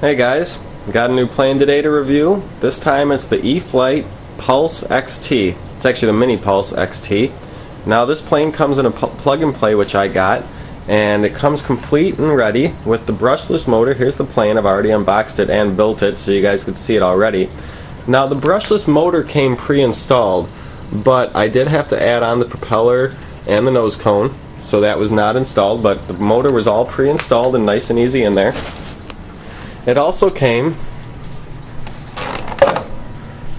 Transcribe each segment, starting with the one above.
Hey guys, got a new plane today to review. This time it's the E-flite Pulse XT. It's actually the Mini Pulse XT. Now this plane comes in a plug and play, which I got, and it comes complete and ready with the brushless motor. Here's the plane. I've already unboxed it and built it so you guys could see it already. Now the brushless motor came pre-installed, but I did have to add on the propeller and the nose cone, so that was not installed, but the motor was all pre-installed and nice and easy in there. It also came,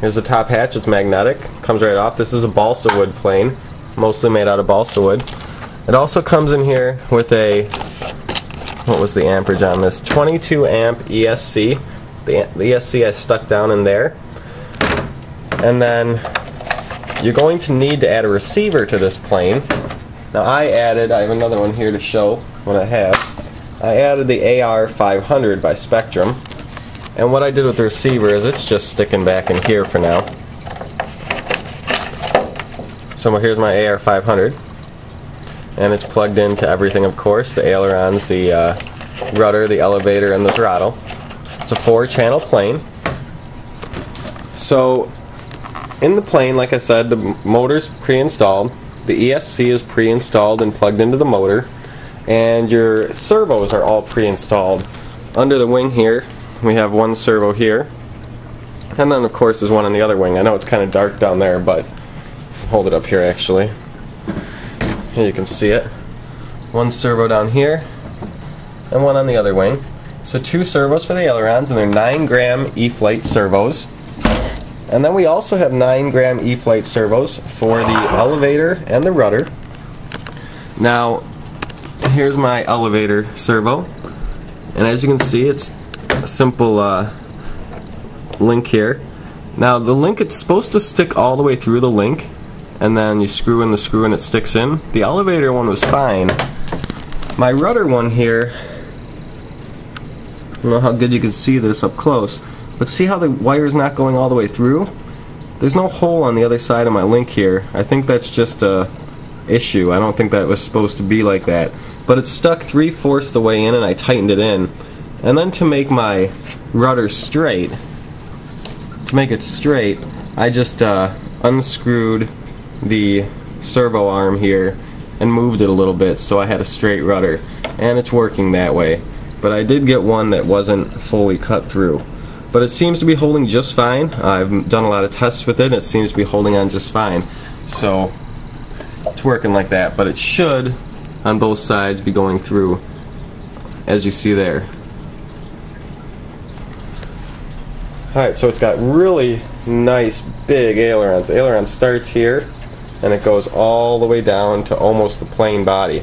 here's the top hatch, it's magnetic, comes right off. This is a balsa wood plane, mostly made out of balsa wood. It also comes in here with a, what was the amperage on this? 22 amp ESC. The ESC I stuck down in there. And then you're going to need to add a receiver to this plane. Now I have another one here to show what I have. I added the AR500 by Spectrum, and what I did with the receiver is it's just sticking back in here for now. So here's my AR500, and it's plugged into everything, of course, the ailerons, the rudder, the elevator, and the throttle. It's a 4-channel plane. So in the plane, like I said, the motor's pre-installed, the ESC is pre-installed and plugged into the motor, and your servos are all pre-installed. Under the wing here, we have one servo here, and then of course there's one on the other wing. I know it's kind of dark down there, but I'll hold it up here actually. Here you can see it. One servo down here, and one on the other wing. So 2 servos for the ailerons, and they're 9-gram E-flite servos. And then we also have 9-gram E-flite servos for the elevator and the rudder. Now, here's my elevator servo, and as you can see, it's a simple link here. Now the link, it's supposed to stick all the way through the link, and then you screw in the screw and it sticks in. The elevator one was fine. My rudder one here, I don't know how good you can see this up close, but see how the wire's not going all the way through? There's no hole on the other side of my link here. I think that's just a issue. I don't think that was supposed to be like that. But it's stuck 3/4 the way in, and I tightened it in. And then to make my rudder straight, I just unscrewed the servo arm here and moved it a little bit so I had a straight rudder. And it's working that way. But I did get one that wasn't fully cut through. But it seems to be holding just fine. I've done a lot of tests with it, and it seems to be holding on just fine. So it's working like that, but it should on both sides be going through, as you see there. Alright, so it's got really nice big ailerons. The aileron starts here and it goes all the way down to almost the plane body.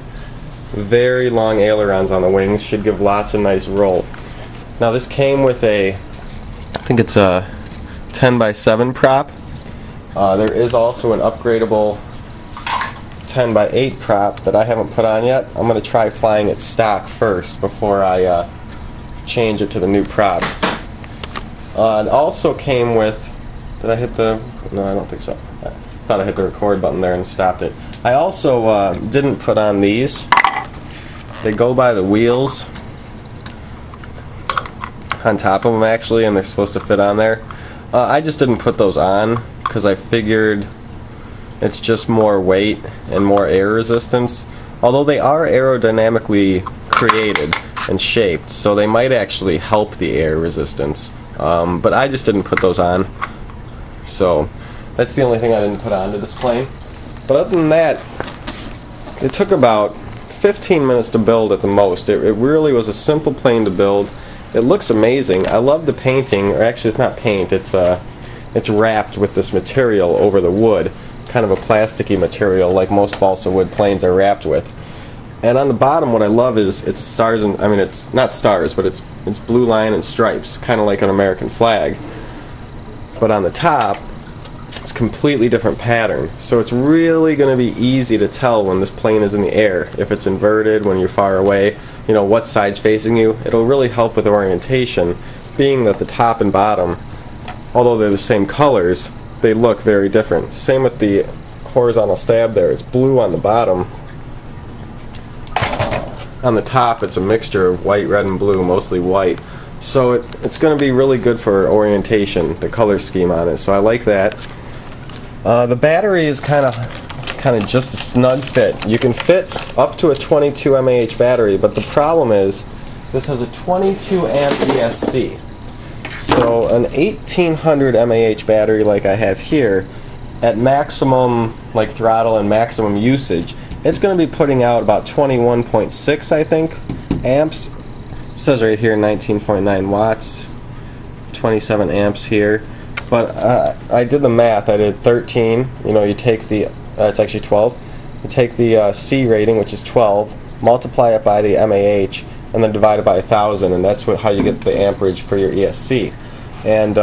Very long ailerons on the wings, should give lots of nice roll. Now this came with a, I think it's a 10x7 prop. There is also an upgradable 10x8 prop that I haven't put on yet. I'm going to try flying it stock first before I change it to the new prop. It also came with, did I hit the, no I don't think so. I thought I hit the record button there and stopped it. I also didn't put on these. They go by the wheels on top of them actually, and they're supposed to fit on there. I just didn't put those on because I figured it's just more weight and more air resistance, although they are aerodynamically created and shaped, so they might actually help the air resistance. But I just didn't put those on, so that's the only thing I didn't put onto this plane. But other than that, it took about 15 minutes to build at the most. It really was a simple plane to build. It looks amazing. I love the painting, or actually it's not paint, it's wrapped with this material over the wood. Kind of a plasticky material like most balsa wood planes are wrapped with. And on the bottom, what I love is it's stars, and I mean it's not stars, but it's blue line and stripes, kind of like an American flag. But on the top, it's completely different pattern. So it's really going to be easy to tell when this plane is in the air, if it's inverted, when you're far away, you know, what side's facing you. It'll really help with orientation, being that the top and bottom, although they're the same colors, they look very different. Same with the horizontal stab there. It's blue on the bottom. On the top, it's a mixture of white, red, and blue, mostly white. So it's going to be really good for orientation, the color scheme on it. So I like that. The battery is kind of just a snug fit. You can fit up to a 22 mAh battery, but the problem is this has a 22 amp ESC. So an 1800 mAh battery like I have here, at maximum like throttle and maximum usage, it's going to be putting out about 21.6, I think, amps. It says right here 19.9 watts, 27 amps here. But I did the math. I did 13. You know, you take the it's actually 12. You take the C rating, which is 12, multiply it by the mAh, and then divide it by 1,000, and that's how you get the amperage for your ESC. And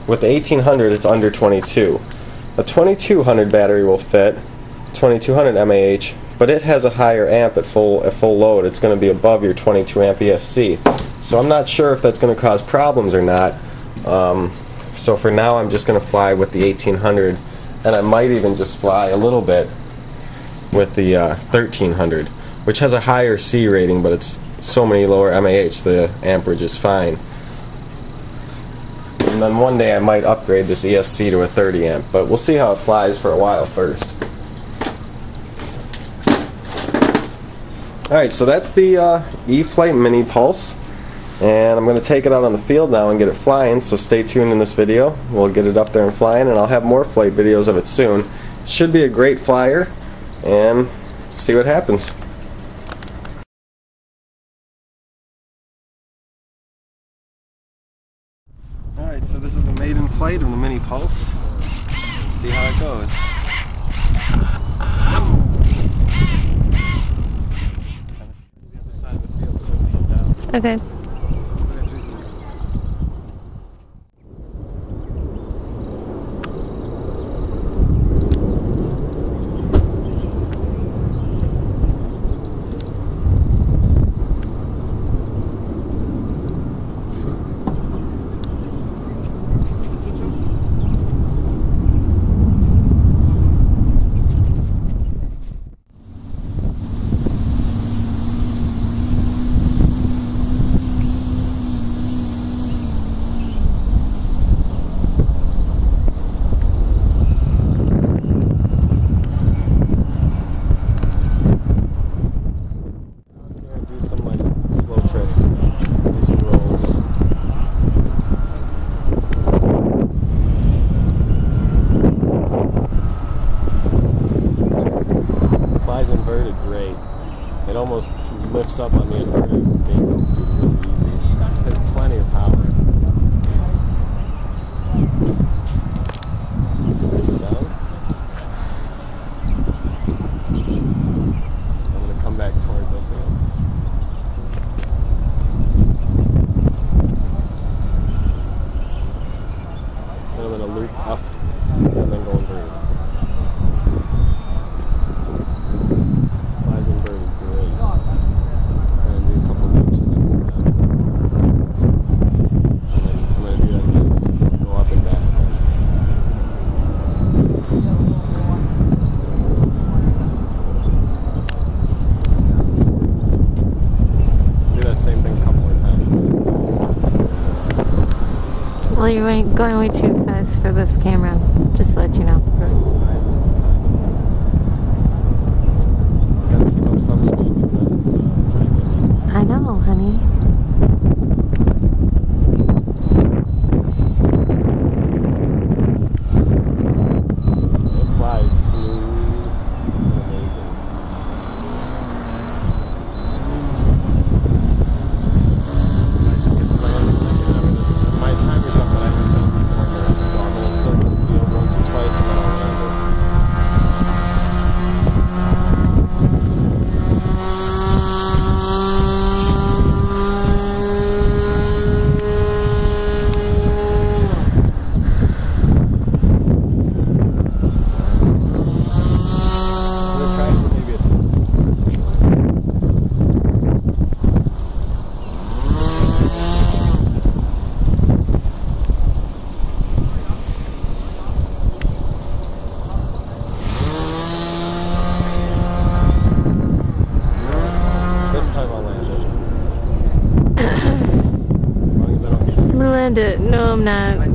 with the 1800, it's under 22. A 2200 battery will fit 2200 mAh, but it has a higher amp at full load. It's going to be above your 22 amp ESC. So I'm not sure if that's going to cause problems or not. So for now, I'm just going to fly with the 1800, and I might even just fly a little bit with the 1300, which has a higher C rating, but it's so many lower mAh, the amperage is fine. And then one day I might upgrade this ESC to a 30 amp, but we'll see how it flies for a while first. Alright, so that's the E-flite Mini Pulse, and I'm going to take it out on the field now and get it flying, so stay tuned in this video. We'll get it up there and flying, and I'll have more flight videos of it soon. Should be a great flyer, and see what happens. Alright, so this is the maiden flight of the Mini Pulse. Let's see how it goes. Okay. Inverted great. It almost lifts up on the inverted vehicles really easy. There's plenty of power. Down. I'm going to come back towards us again. And I'm going to loop up and then go inverted. Well, you're going way too fast for this camera, just to let you know. Gotta keep up some speed because it's pretty windy. I know, honey. It flies smooth and amazing. My timer's up, but I haven't done it before, so I'm going to circle the field once or twice and then I'll land it. land it. No, I'm not.